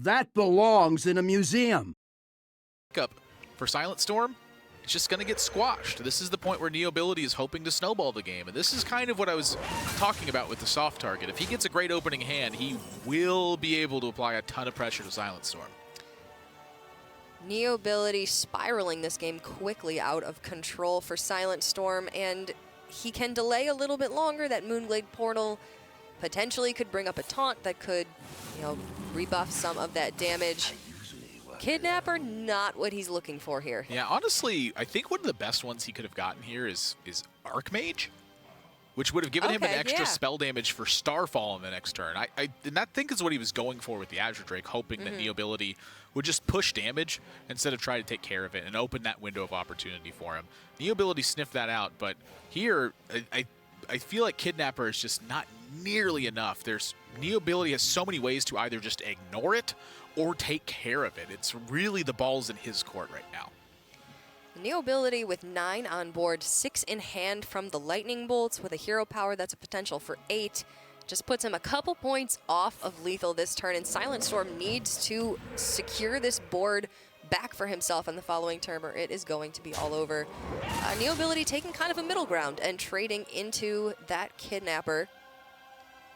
That belongs in a museum. Up for Silent Storm, it's just going to get squashed. This is the point where Neobility is hoping to snowball the game, and this is kind of what I was talking about with the soft target. If he gets a great opening hand, he will be able to apply a ton of pressure to Silent Storm. Neobility spiraling this game quickly out of control for Silent Storm, and he can delay a little bit longer. That Moonglade portal potentially could bring up a taunt that could, rebuff some of that damage. Kidnapper, not what he's looking for here. Yeah, honestly, I think one of the best ones he could have gotten here is Archmage, which would have given him an extra spell damage for Starfall in the next turn. And that think is what he was going for with the Azure Drake, hoping that Neobility would just push damage instead of try to take care of it and open that window of opportunity for him. Neobility sniffed that out, but here, I feel like Kidnapper is just not nearly enough. Neobility has so many ways to either just ignore it or take care of it. It's really the ball's in his court right now. Neobility with 9 on board, 6 in hand from the Lightning Bolts with a hero power that's a potential for 8. Just puts him a couple points off of lethal this turn, and Silent Storm needs to secure this board back for himself in the following turn, or it is going to be all over. Neobility taking kind of a middle ground and trading into that Kidnapper.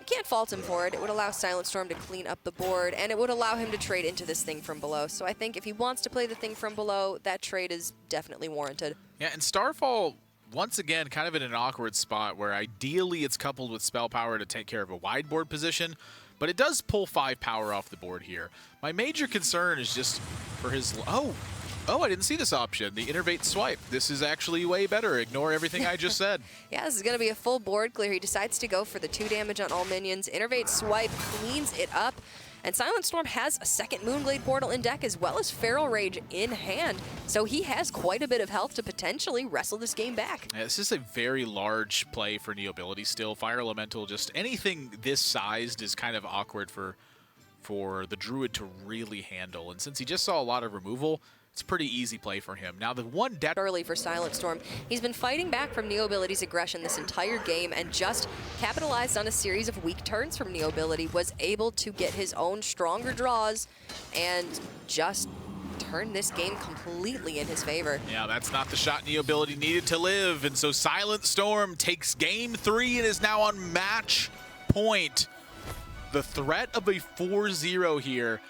You can't fault him for it. It would allow Silent Storm to clean up the board, and it would allow him to trade into this Thing from Below. So I think if he wants to play the Thing from Below, that trade is definitely warranted. Yeah, and Starfall, once again, kind of in an awkward spot where ideally it's coupled with spell power to take care of a wide board position, but it does pull 5 power off the board here. My major concern is just for his... Oh, I didn't see this option. The Innervate Swipe. This is actually way better. Ignore everything I just said. Yeah, this is going to be a full board clear. He decides to go for the 2 damage on all minions. Innervate Swipe cleans it up. And Silent Storm has a second Moonglade portal in deck as well as Feral Rage in hand. So he has quite a bit of health to potentially wrestle this game back. Yeah, this is a very large play for Neobility still. Fire Elemental, just anything this sized is kind of awkward for the Druid to really handle. And since he just saw a lot of removal, it's a pretty easy play for him. Now, the one depth early for Silent Storm. He's been fighting back from Neobility's aggression this entire game and just capitalized on a series of weak turns from Neobility, was able to get his own stronger draws and just turn this game completely in his favor. Yeah, that's not the shot Neobility needed to live, and so Silent Storm takes game 3 and is now on match point. The threat of a 4-0 here